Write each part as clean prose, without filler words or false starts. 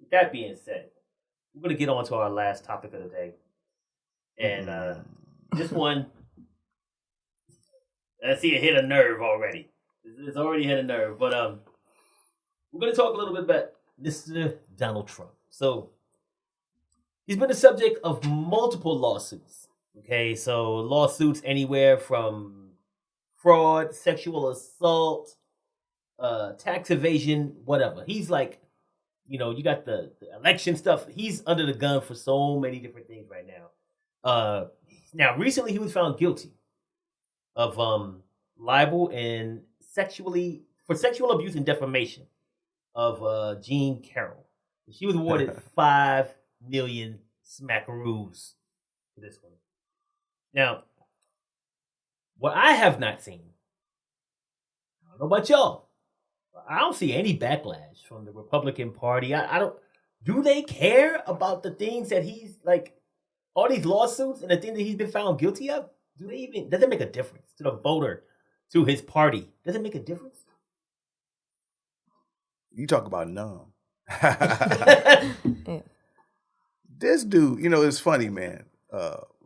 with that being said, we're going to get on to our last topic of the day. And this one, I see it hit a nerve already. It's already hit a nerve. But we're going to talk a little bit about Mr. Donald Trump. So he's been the subject of multiple lawsuits. Okay, so lawsuits anywhere from fraud, sexual assault, tax evasion, whatever. He's like, you got the election stuff. He's under the gun for so many different things right now. Now, recently he was found guilty of libel and sexual abuse and defamation of Jean Carroll. She was awarded 5 million smackaroos for this one. Now, what I have not seen, I don't know about y'all, but I don't see any backlash from the Republican Party. I don't. Do they care about the things that he's like, all these lawsuits and the things that he's been found guilty of? Does it make a difference to the voter, to his party? Does it make a difference? You talk about numb. This dude, it's funny, man.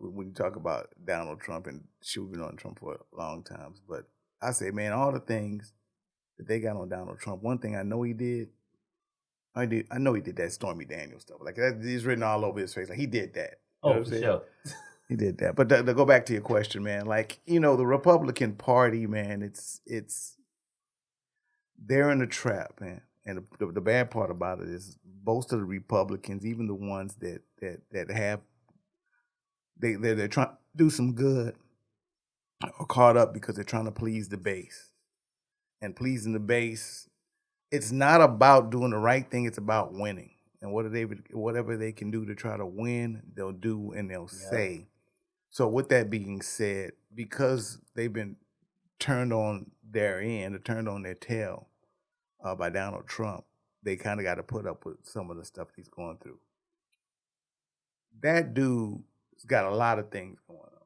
When you talk about Donald Trump, and we've been on Trump for a long time, but I say, man, all the things that they got on Donald Trump, one thing I know he did, I know he did that Stormy Daniels stuff. Like, he's written all over his face. Like, he did that. For sure. He did that. But to go back to your question, man, like, the Republican Party, man, they're in a trap, man. And the bad part about it is most of the Republicans, even the ones that have, they're trying to do some good, are caught up because they're trying to please the base. And pleasing the base, it's not about doing the right thing, it's about winning. And whatever they can do to try to win, they'll do and they'll say. So with that being said, because they've been turned on their end, or turned on their tail by Donald Trump, they kind of got to put up with some of the stuff he's going through. That dude's got a lot of things going on.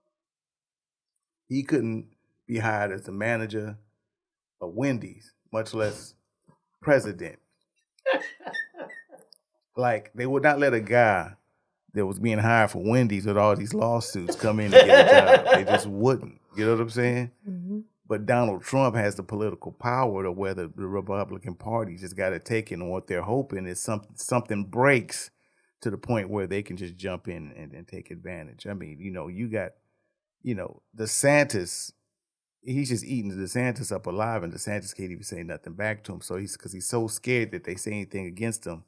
He couldn't be hired as the manager of Wendy's, much less president. Like, they would not let a guy that was being hired for Wendy's with all these lawsuits come in and get a job. They just wouldn't. You know what I'm saying? Mm-hmm. But Donald Trump has the political power to where the Republican Party just got it taken, and what they're hoping is something breaks to the point where they can just jump in and take advantage. I mean, you got, DeSantis, he's just eating DeSantis up alive, and DeSantis can't even say nothing back to him. So because he's so scared that they say anything against him,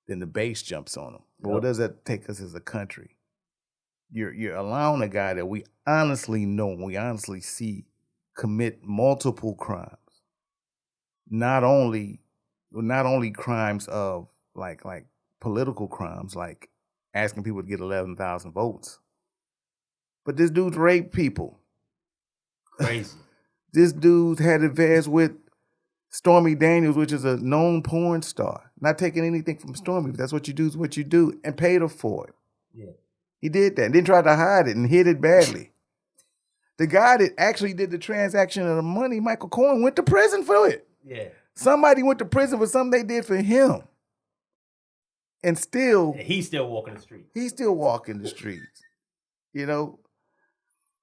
then the base jumps on him. But what does that take us as a country? You're allowing a guy that we honestly know, we honestly see commit multiple crimes. Not only crimes of like political crimes, like asking people to get 11,000 votes, but this dude's raped people. Crazy. This dude had affairs with Stormy Daniels, which is a known porn star. Not taking anything from Stormy, but that's what you do is what you do, and paid her for it. Yeah. He did that and then tried to hide it and hid it badly. The guy that actually did the transaction of the money, Michael Cohen, went to prison for it. Yeah. Somebody went to prison for something they did for him. And still... And he's still walking the streets. He's still walking the streets. And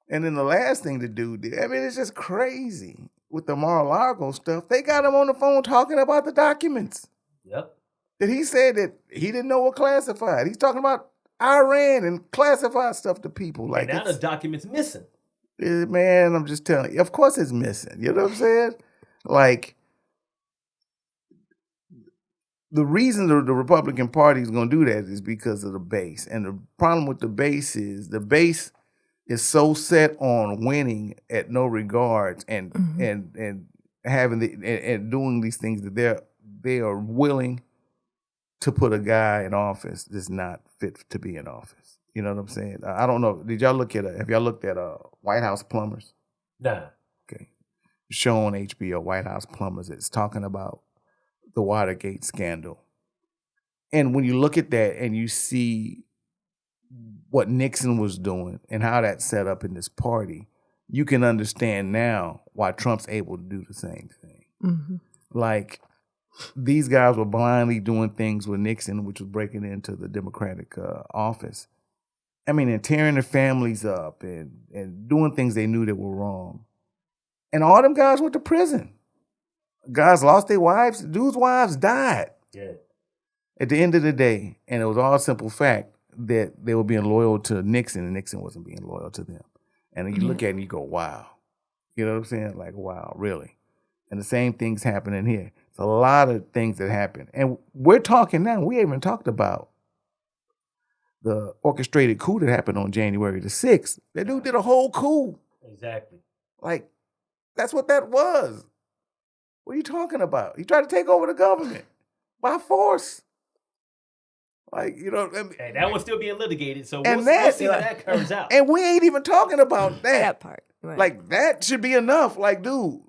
then the last thing the dude did, I mean, it's just crazy. With the Mar-a-Lago stuff, they got him on the phone talking about the documents. Yep. That he said that he didn't know were classified. He's talking about Iran and classified stuff to people. Like, and now the document's missing. Man, I'm just telling you. Of course it's missing. You know what I'm saying? Like, the reason the Republican Party is going to do that is because of the base. And the problem with the base is so set on winning at no regards and having and doing these things that they are willing to put a guy in office that's not fit to be in office. You know what I'm saying? I don't know. Have y'all looked at White House Plumbers? Nah. Okay. Show on HBO, White House Plumbers. It's talking about the Watergate scandal. And when you look at that and you see what Nixon was doing and how that's set up in this party, you can understand now why Trump's able to do the same thing. Mm-hmm. Like, these guys were blindly doing things with Nixon, which was breaking into the Democratic office. I mean, and tearing their families up and doing things they knew that were wrong. And all them guys went to prison. Guys lost their wives. Dudes' wives died. Yeah. At the end of the day, and it was all simple fact that they were being loyal to Nixon, and Nixon wasn't being loyal to them. And you look at it and you go, wow. You know what I'm saying? Like, wow, really? And the same thing's happening here. It's a lot of things that happen. And we're talking now, we haven't talked about the orchestrated coup that happened on January the 6th. That dude did a whole coup. Exactly. Like, that's what that was. What are you talking about? He tried to take over the government by force. Like, you know. And that was still being litigated, so and we'll see how that comes out. And we ain't even talking about that part. Right. Like, that should be enough. Like, dude,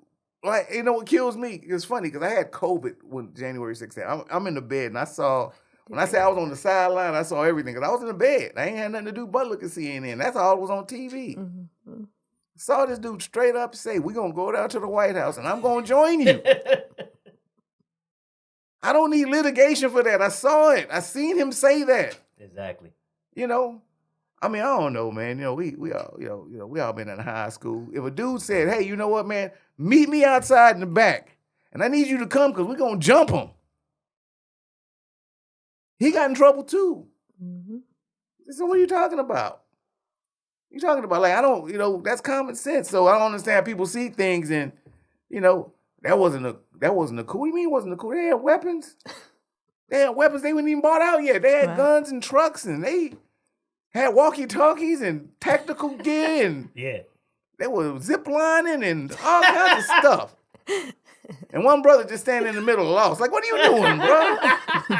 like, you know what kills me? It's funny because I had COVID when January 6th happened. I'm in the bed, and I saw, when I say I was on the sideline, I saw everything because I was in the bed. I ain't had nothing to do but look at CNN. That's all that was on TV. Mm-hmm. Saw this dude straight up say, we're going to go down to the White House, and I'm going to join you. I don't need litigation for that. I saw it. I seen him say that. Exactly. You know, I mean, I don't know, man. You know, we all, we all been in high school. If a dude said, hey, you know what, man, meet me outside in the back, and I need you to come because we're going to jump him. He got in trouble too. Mm-hmm. So what are you talking about? You're talking about, like, I don't, you know, that's common sense. So I don't understand people see things and, you know, that wasn't a coup. What do you mean it wasn't a coup? They had weapons. They had weapons they weren't even bought out yet. They had guns and trucks and they had walkie-talkies and tactical gear and they were zip lining and all kinds of stuff. And one brother just standing in the middle lost. Like, what are you doing, bro?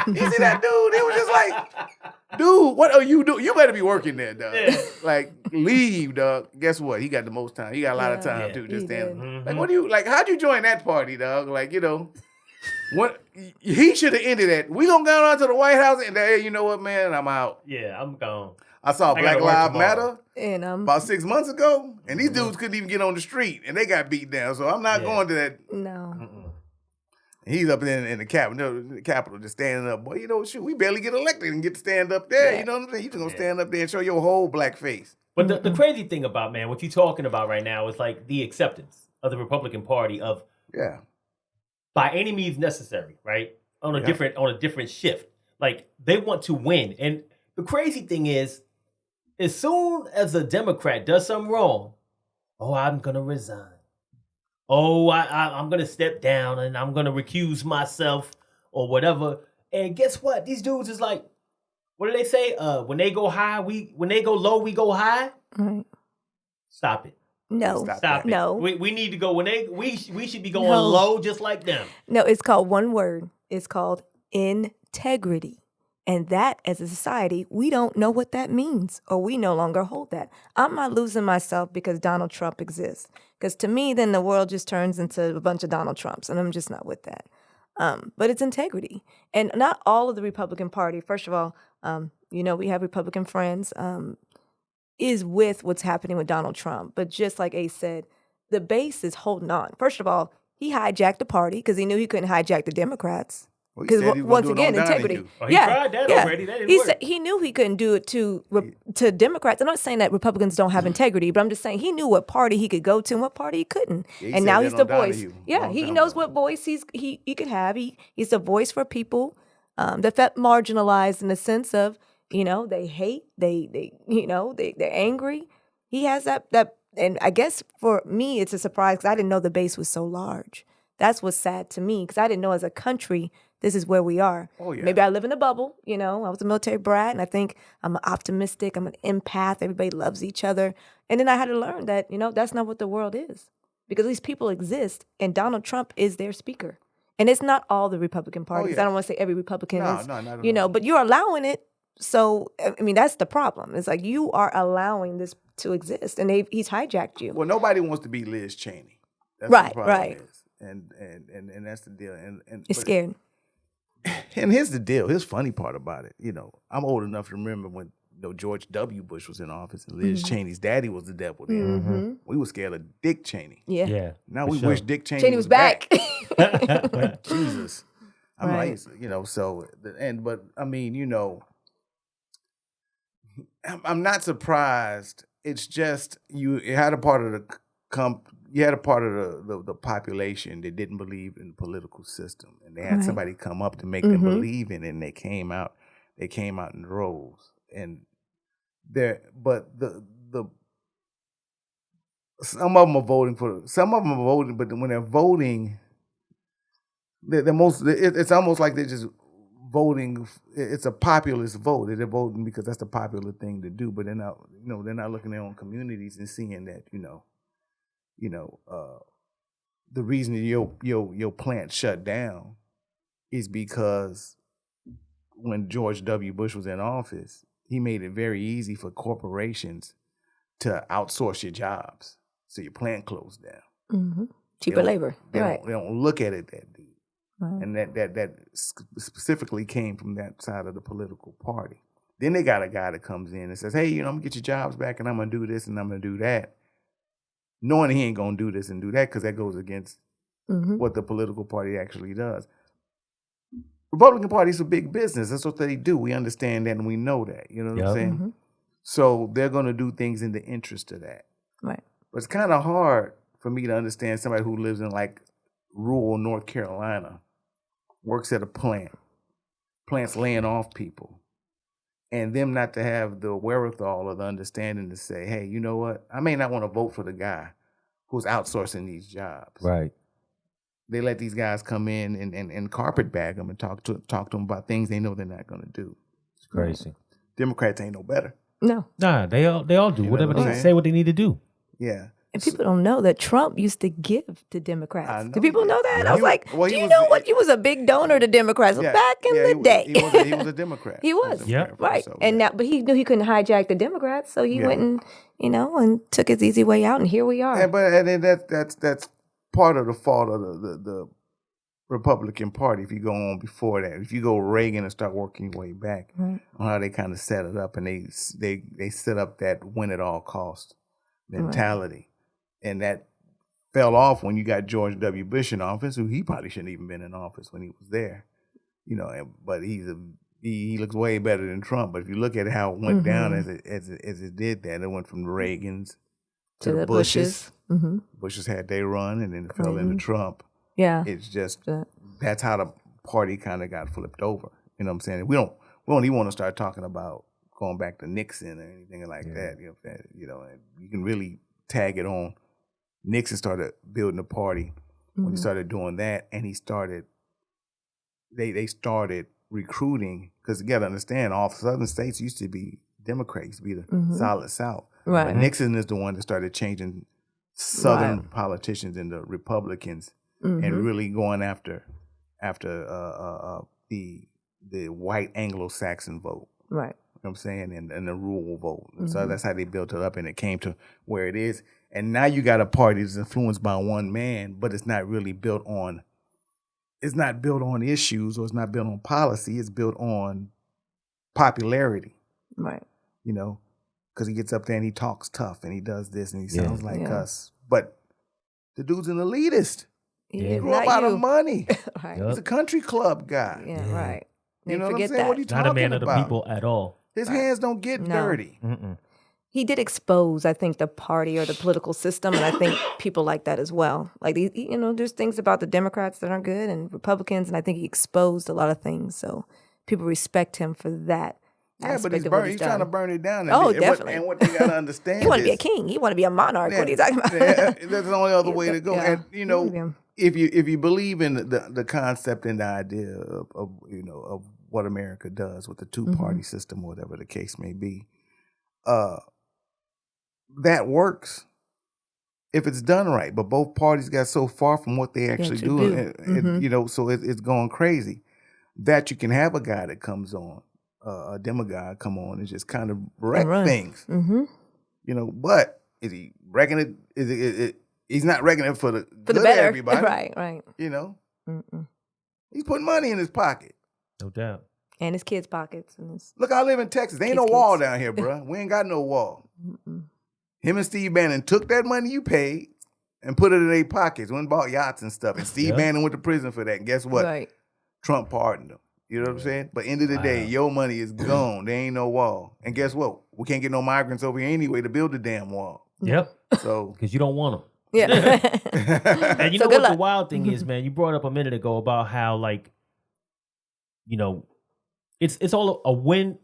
You see that dude? He was just like, dude, what are you doing? You better be working there, dog. Like, leave, dog. Guess what? He got the most time. He got a lot of time, too. Just standing. Like, what do you, like, how'd you join that party, dog? Like, you know, what he should have ended that. We gonna go down to the White House and, hey, you know what, man? I'm out. Yeah, I'm gone. I saw Black Lives Matter and, about 6 months ago, and these dudes couldn't even get on the street, and they got beat down. So I'm not going to that. No. He's up in the Capitol just standing up. Boy, you know, shoot, we barely get elected and get to stand up there. You know what I'm saying? You just going to stand up there and show your whole black face. But the crazy thing about, man, what you're talking about right now is like the acceptance of the Republican Party of by any means necessary, right? On a different shift. Like, they want to win. And the crazy thing is, as soon as a Democrat does something wrong, oh, I'm going to resign. Oh, I'm going to step down and I'm going to recuse myself or whatever. And guess what? These dudes is like, what do they say? When they go high, when they go low, we go high. Right. Stop it. No. Stop it. No. We need to go we should be going low just like them. No, it's called one word. It's called integrity. And that, as a society, we don't know what that means, or we no longer hold that. I'm not losing myself because Donald Trump exists. Because to me, then the world just turns into a bunch of Donald Trumps, and I'm just not with that. But it's integrity. And not all of the Republican Party, first of all, you know, we have Republican friends, is with what's happening with Donald Trump. But just like Ace said, the base is holding on. First of all, he hijacked the party because he knew he couldn't hijack the Democrats. Because once again, integrity. Oh, he tried that already. That didn't work. He knew he couldn't do it to Democrats. I'm not saying that Republicans don't have integrity, but I'm just saying he knew what party he could go to and what party he couldn't. And now he's the voice. He knows what voice he could have. He's the voice for people that felt marginalized in the sense of, you know, they hate, they're angry. He has that, and I guess for me it's a surprise because I didn't know the base was so large. That's what's sad to me because I didn't know as a country this is where we are. Oh, yeah. Maybe I live in a bubble, you know. I was a military brat, and I think I'm optimistic. I'm an empath. Everybody loves each other. And then I had to learn that, you know, that's not what the world is. Because these people exist, and Donald Trump is their speaker. And it's not all the Republican parties. I don't want to say every Republican is, not at you know, all. but you're allowing it. So, I mean, that's the problem. It's like you are allowing this to exist, and he's hijacked you. Well, nobody wants to be Liz Cheney. That's Right, what the problem right. is. And that's the deal. And You're scared. And here's the deal. Here's the funny part about it. You know, I'm old enough to remember when George W. Bush was in office and Liz Cheney's daddy was the devil then. We were scared of Dick Cheney. Yeah. Now we wish Dick Cheney Cheney was back. Jesus. I'm Right. like, so but I mean, I'm not surprised. It's just you had a part of the population that didn't believe in the political system, and they had Right. somebody come up to make them believe in it, and they came out in droves. And but the some of them are voting, but when they're voting, it's almost like they're just voting. It's a populist vote. They're voting because that's the popular thing to do, but they're not, they're not looking at their own communities and seeing that, the reason that your plant shut down is because when George W. Bush was in office, he made it very easy for corporations to outsource your jobs. So your plant closed down. Mm-hmm. Cheaper labor. They Right. don't look at it that deep. Right. And that specifically came from that side of the political party. Then they got a guy that comes in and says, hey, I'm going to get your jobs back, and I'm going to do this and I'm going to do that. Knowing he ain't going to do this and do that because that goes against what the political party actually does. Republican Party is a big business. That's what they do. We understand that and we know that. You know what I'm saying? Mm-hmm. So they're going to do things in the interest of that. Right. But it's kind of hard for me to understand somebody who lives in like rural North Carolina, works at a plant's laying off people, and them not to have the wherewithal or the understanding to say, hey, you know what? I may not want to vote for the guy who's outsourcing these jobs. Right. They let these guys come in and carpet bag them and talk to them about things they know they're not going to do. It's crazy. Democrats ain't no better. No. Nah, they all do whatever they say what they need to do. Yeah. And people don't know that Trump used to give to Democrats. Do know people that. know that? Yeah. I was like, do you know what? He was a big donor to Democrats back in the day. He was a Democrat. He was. Yeah. Right. So, and now, but he knew he couldn't hijack the Democrats, so he went and, and took his easy way out, and here we are. And that's part of the fault of the Republican Party. If you go on before that, if you go Reagan and start working your way back on how they kind of set it up, and they set up that win at all cost mentality. And that fell off when you got George W. Bush in office, who he probably shouldn't even been in office when he was there, but he looks way better than Trump. But if you look at how it went down as it did that, it went from the Reagans to the Bushes. Bushes had their run, and then it fell into Trump. Yeah. It's just that's how the party kind of got flipped over. You know what I'm saying? We don't even want to start talking about going back to Nixon or anything like that. And you can really tag it on. Nixon started building a party when he started doing that, and they started recruiting, because you got to understand, all southern states used to be Democrats, used to be the solid South. Right. But Nixon is the one that started changing southern politicians into Republicans and really going after the white Anglo-Saxon vote. Right. You know what I'm saying? And the rural vote. So that's how they built it up, and it came to where it is. And now you got a party that's influenced by one man, but it's not really built on issues, or it's not built on policy. It's built on popularity. Right. Because he gets up there and he talks tough and he does this and he sounds like us. But the dude's an elitist. He grew up out of money. Right. He's a country club guy. Yeah, right. You know what I'm forget saying? that. What are you Not talking a man of about? the people at all. His hands don't get dirty. He did expose, I think, the party or the political system, and I think people like that as well. Like, there's things about the Democrats that aren't good, and Republicans, and I think he exposed a lot of things. So people respect him for that. Yeah, but aspect of what he's done. trying to burn it down. Definitely. And what they got to understand He want to be a is, king. He want to be a monarch. What are you talking about? that's the only other way to go. Yeah. And if you believe in the concept and the idea of what America does with the two-party system, or whatever the case may be, that works if it's done right. But both parties got so far from what they actually do. So it's going crazy. That you can have a guy that comes on, a demagogue come on and just kind of wreck things. But is he wrecking it? Is it? He's not wrecking it for the good of better. everybody. Right. He's putting money in his pocket. No doubt. And his kids' pockets. And his Look, I live in Texas. There ain't no wall down here, bro. We ain't got no wall. Him and Steve Bannon took that money you paid and put it in their pockets. Went and bought yachts and stuff. And Steve Bannon went to prison for that. And guess what? Right. Trump pardoned them. You know what I'm saying? But end of the day, your money is gone. There ain't no wall. And guess what? We can't get no migrants over here anyway to build the damn wall. Yep. So Because you don't want them. Yeah. And you So know good what the luck. wild thing is, man? You brought up a minute ago about how, like, you know, it's all a win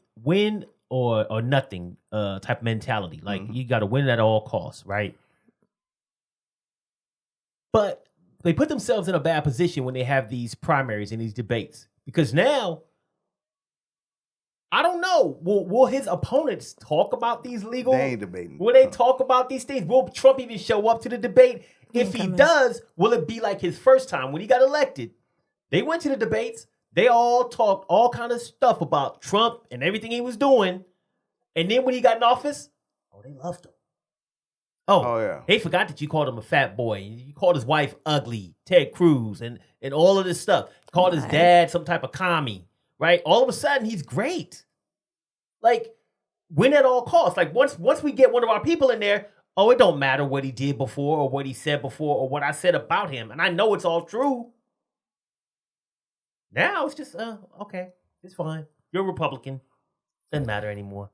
or nothing type mentality. Like, you got to win at all costs, right? But they put themselves in a bad position when they have these primaries and these debates, because now, I don't know, will his opponents talk about these legal? they ain't debating. Will they talk about these things? Will Trump even show up to the debate? If he does, will it be like his first time when he got elected? They went to the debates. They all talked all kind of stuff about Trump and everything he was doing. And then when he got in office, they loved him. Oh, yeah. They forgot that you called him a fat boy. You called his wife ugly, Ted Cruz, and all of this stuff. Called his dad some type of commie, right? All of a sudden, he's great. Like, win at all costs. Like, once we get one of our people in there, it don't matter what he did before or what he said before or what I said about him. And I know it's all true. Now it's just, okay, it's fine. You're a Republican. Doesn't matter anymore.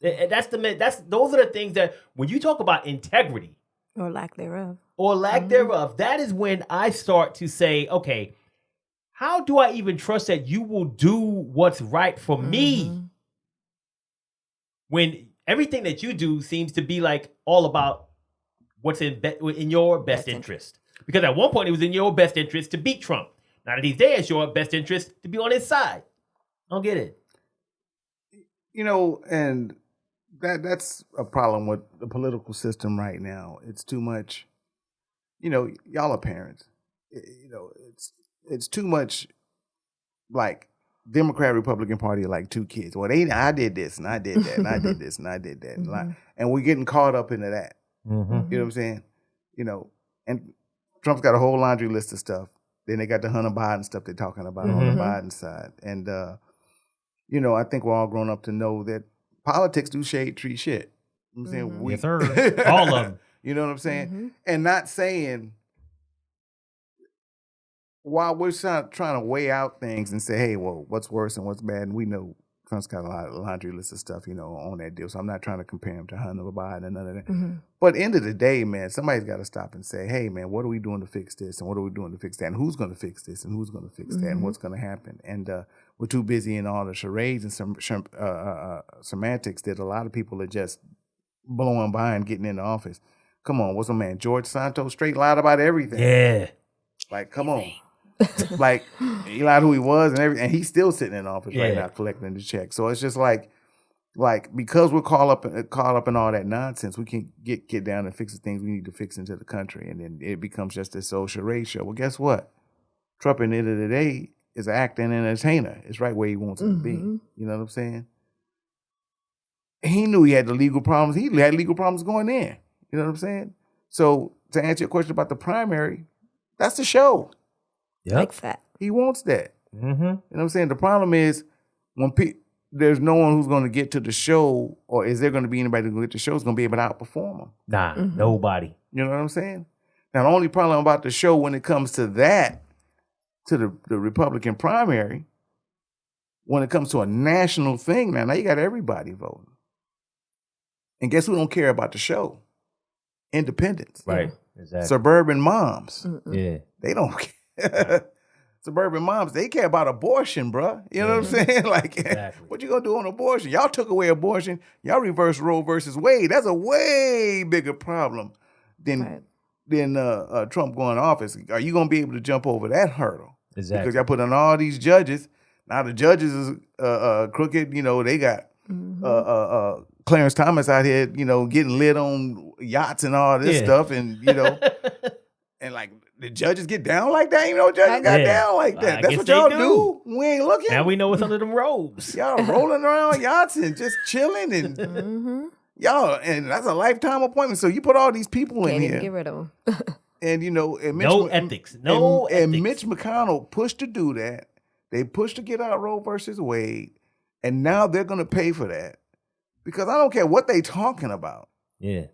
Those are the things that when you talk about integrity Or lack thereof. that is when I start to say, okay, how do I even trust that you will do what's right for me when everything that you do seems to be like all about what's in your best interest? Because at one point it was in your best interest to beat Trump. Now that he's there, it's your best interest to be on his side. I don't get it. You know, and that's a problem with the political system right now. It's too much. You know, y'all are parents. You know, it's too much. Like Democrat, Republican Party are like two kids. Well, I did this and I did that and I did this and I did that, and we're getting caught up into that. You know what I'm saying? You know, and Trump's got a whole laundry list of stuff. Then they got the Hunter Biden stuff they're talking about on the Biden side, and you know, I think we're all grown up to know that politics do shade tree shit. You know what I'm saying? Yes, sir. All of them. You know what I'm saying? And not saying, while we're trying to weigh out things and say, hey, well, what's worse and what's bad, and we know Trump's got a lot of laundry list of stuff, you know, on that deal. So I'm not trying to compare him to Hunter Biden and none of that. But end of the day, man, somebody's got to stop and say, hey, man, what are we doing to fix this? And what are we doing to fix that? And who's going to fix this? And who's going to fix that? And what's going to happen? And we're too busy in all the charades and some semantics that a lot of people are just blowing by and getting into office. Come on, what's my man? George Santos straight lied about everything. Yeah. Like, come on. Like, he lied who he was and everything. And he's still sitting in office right now collecting the check. So it's just like because we're caught up in all that nonsense, we can get down and fix the things we need to fix into the country, and then it becomes just this social ratio. Well, guess what? Trump, at the end of the day, is an actor and entertainer. It's right where he wants it to be. You know what I'm saying? He knew he had the legal problems. He had legal problems going in. You know what I'm saying? So to answer your question about the primary, that's the show. Yep. Like that. He wants that. You know what I'm saying? The problem is when there's no one who's going to get to the show, or is there going to be anybody who get to the show is going to be able to outperform him? Nah, nobody. You know what I'm saying? Now, the only problem about the show when it comes to that, to the Republican primary, when it comes to a national thing, now you got everybody voting. And guess who don't care about the show? Independents. Right. Exactly. Suburban moms. Yeah. They don't care. Suburban moms, they care about abortion, bruh. You know what I'm saying? Like, what you gonna do on abortion? Y'all took away abortion. Y'all reversed Roe versus Wade. That's a way bigger problem than Trump going to office. Are you gonna be able to jump over that hurdle? Exactly. Because y'all put on all these judges. Now the judges is crooked. You know, they got Clarence Thomas out here, you know, getting lit on yachts and all this stuff, and you know, and like. The judges get down like that? You know, judges got down like that. That's what y'all do. We ain't looking. Now we know what's under them robes. Y'all rolling around yachts and just chilling and y'all, and that's a lifetime appointment. So you put all these people in here. Get rid of them. And you know, and no ethics. No ethics. And Mitch McConnell pushed to do that. They pushed to get out Roe versus Wade, and now they're going to pay for that because I don't care what they talking about. Yeah.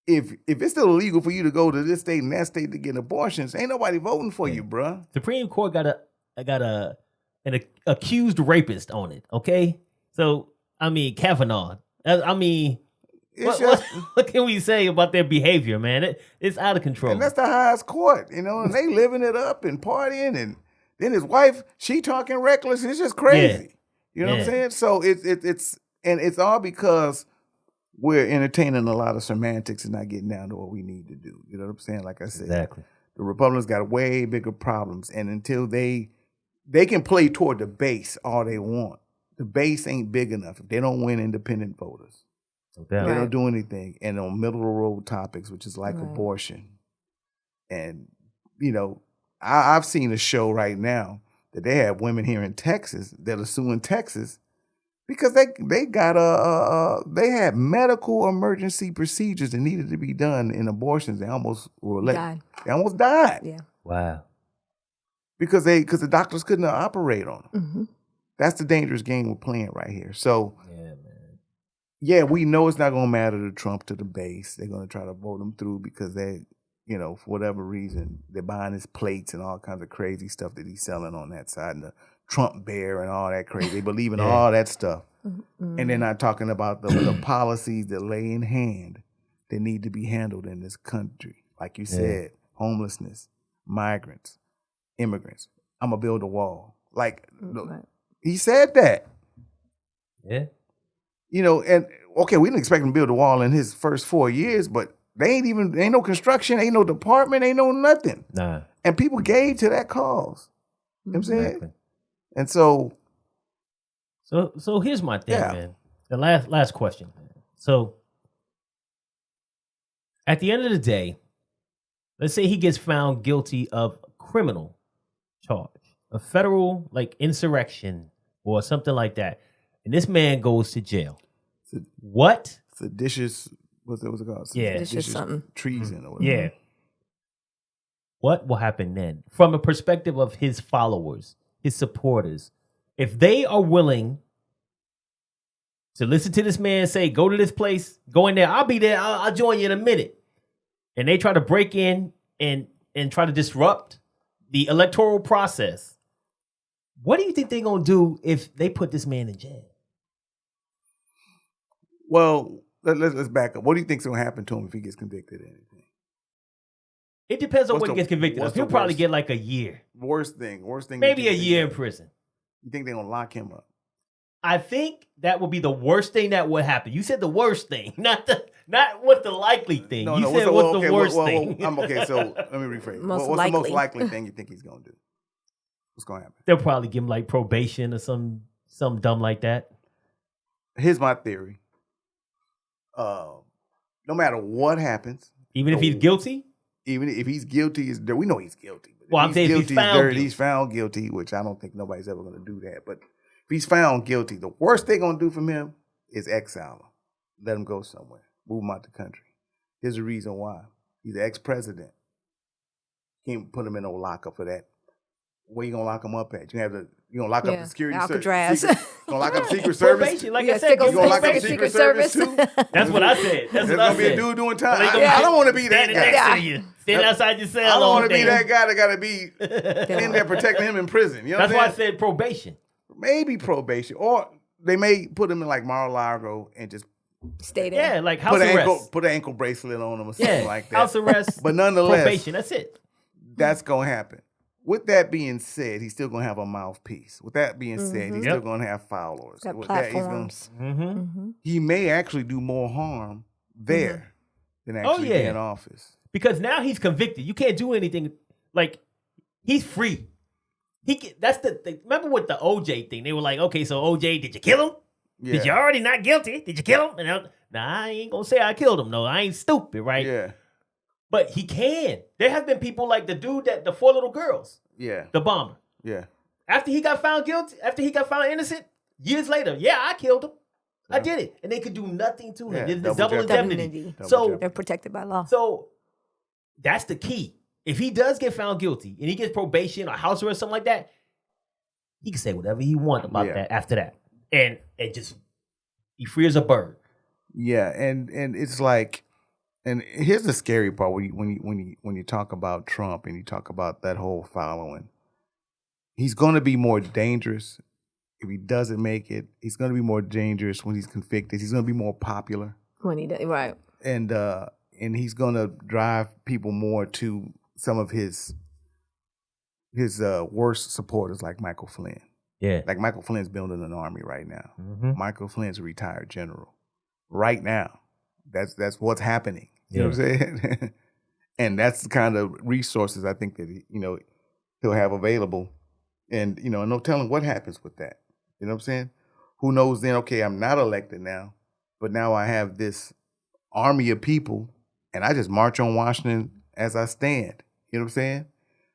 If it's still illegal for you to go to this state and that state to get abortions, ain't nobody voting for you, bruh. Supreme Court got to an accused rapist on it. Okay, so I mean Kavanaugh. I mean, It's what can we say about their behavior, man? It's out of control. And that's the highest court, and they living it up and partying, and then his wife, she talking reckless. It's just crazy. You know what I'm saying? So it's all because we're entertaining a lot of semantics and not getting down to what we need to do. You know what I'm saying? Like I said, exactly. The Republicans got way bigger problems, and until they can play toward the base all they want, the base ain't big enough. If they don't win independent voters, they don't do anything. And on middle of the road topics, which is like abortion, and I've seen a show right now that they have women here in Texas that are suing Texas because they got they had medical emergency procedures that needed to be done in abortions. They almost died. They almost died. Yeah. Wow. Because the doctors couldn't operate on them. Mm-hmm. That's the dangerous game we're playing right here. So yeah, man. We know it's not going to matter to Trump, to the base. They're going to try to vote him through because they, for whatever reason, they're buying his plates and all kinds of crazy stuff that he's selling on that side, and the Trump bear and all that crazy. They believe in all that stuff. Mm-hmm. And they're not talking about the policies that lay in hand that need to be handled in this country. Like you said, homelessness, migrants, immigrants. I'm going to build a wall. Like, he said that. Yeah. And okay, we didn't expect him to build a wall in his first 4 years, but ain't no construction, ain't no department, ain't no nothing. Nah. And people gave to that cause. You know what I'm saying? Exactly. And so here's my thing, man. The last question, man. So at the end of the day, let's say he gets found guilty of criminal charge, a federal insurrection or something like that, and this man goes to jail. What? Seditious, what's it called? Seditious something. Treason or whatever. Yeah. What will happen then? From a perspective of his followers, his supporters, if they are willing to listen to this man say, go to this place, go in there, I'll be there, I'll join you in a minute. And they try to break in and try to disrupt the electoral process. What do you think they're going to do if they put this man in jail? Well, let's back up. What do you think's going to happen to him if he gets convicted of anything? It depends on what he gets convicted of. He'll probably get a year. Worst thing. Maybe a year in prison. You think they're going to lock him up? I think that would be the worst thing that would happen. You said the worst thing, not what the likely thing. You said what's the worst thing. Okay, so let me rephrase. What's the most likely thing you think he's going to do? What's going to happen? They'll probably give him probation or some dumb like that. Here's my theory. No matter what happens, even if he's guilty, we know he's guilty. Well, I'm saying he's found guilty, which I don't think nobody's ever going to do that. But if he's found guilty, the worst they're going to do from him is exile him, let him go somewhere, move him out the country. Here's the reason why: he's the ex-president. Can't put him in no lockup for that. Where you gonna lock him up at? You gonna lock up the security Alcatraz. Gonna lock up Secret Service? Like I said, you gonna lock up Secret Service too? That's what I said. There's gonna be a dude doing time. I don't want to be that guy. Next to you, standing outside your cell. I don't want to be that guy that got to be in there protecting him in prison. You know That's why I said probation. Maybe probation, or they may put him in Mar-a-Lago and just stay there. Yeah, like house arrest. Put an ankle bracelet on him or something like that. House arrest. But nonetheless, probation. That's it. That's gonna happen. With that being said, he's still going to have a mouthpiece. With that being said, he's still going to have followers. Got with platforms. He may actually do more harm there than actually be in office. Because now he's convicted. You can't do anything. He's free. That's the thing. Remember with the OJ thing? They were like, okay, so OJ, did you kill him? Yeah. Did you already not guilty? Did you kill him? And I ain't going to say I killed him. No, I ain't stupid, right? Yeah. But he can. There have been people like the dude the 4 little girls. Yeah. The bomber. Yeah. After he got found guilty, after he got found innocent, years later, I killed him. I did it. And they could do nothing to him. Yeah, There's double indemnity. They're protected by law. So that's the key. If he does get found guilty and he gets probation or house arrest or something like that, he can say whatever he wants about that after that. And just he free as a bird. Yeah, and it's like, and here's the scary part when you talk about Trump and you talk about that whole following. he's going to be more dangerous if he doesn't make it. He's going to be more dangerous when he's convicted. He's going to be more popular. When he does, right. And he's going to drive people more to some of his worst supporters like Michael Flynn. Yeah. Like Michael Flynn's building an army right now. Mm-hmm. Michael Flynn's a retired general. Right now. That's what's happening. You know what I'm saying? And that's the kind of resources I think that he'll have available. And no telling what happens with that. You know what I'm saying? Who knows then, okay, I'm not elected now, but now I have this army of people and I just march on Washington as I stand. You know what I'm saying?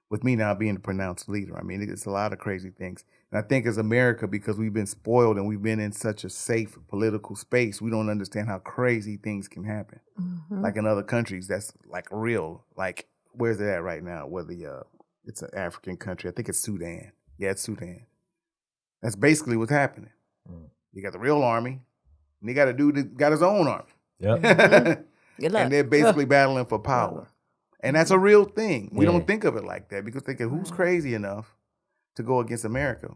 With me now being the pronounced leader. I mean, it's a lot of crazy things. And I think as America, because we've been spoiled and we've been in such a safe political space, we don't understand how crazy things can happen. Mm-hmm. Like in other countries, that's like real. Like, where's it at right now? It's an African country. I think it's Sudan. Yeah, it's Sudan. That's basically what's happening. Mm. You got the real army, and you got a dude that got his own army. Yep. Good luck. And they're basically battling for power. And that's a real thing. We don't think of it like that because think of who's crazy enough to go against America.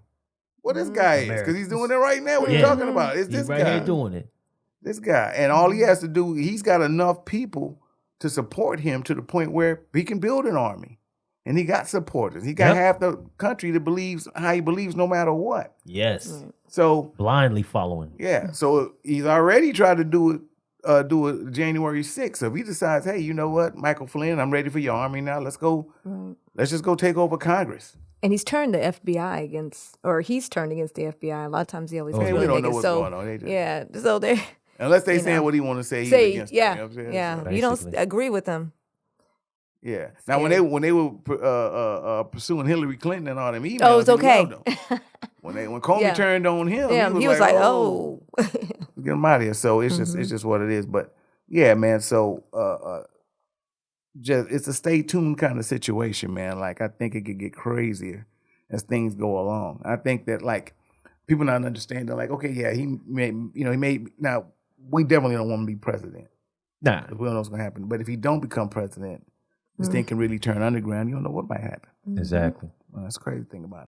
Well, this guy is, because he's doing it right now. What are you talking about? It's this guy. Right here doing it. This guy. And all he has to do, he's got enough people to support him to the point where he can build an army. And he got supporters. He got half the country that believes how he believes no matter what. Yes. So blindly following. Yeah. So he's already tried to do it January 6th. So if he decides, hey, you know what, Michael Flynn, I'm ready for your army now. Let's go. Right. Let's just go take over Congress. And he's turned the FBI against the FBI. A lot of times he always. We don't know what's going on. So they. Unless they saying what he want to say, he's against them, you know what I'm saying? Yeah. You don't agree with him. Yeah. Now when they were pursuing Hillary Clinton and all them emails, it was okay. When Comey turned on him, he was like, oh. Get him out of here. So it's just what it is. But yeah, man. So it's a stay tuned kind of situation, man. Like I think it could get crazier as things go along. I think that like people not understanding, like, okay, yeah, he may now we definitely don't want him to be president. Nah. We don't know what's gonna happen. But if he don't become president, this thing can really turn underground. You don't know what might happen. Exactly. Well, that's the crazy thing about it.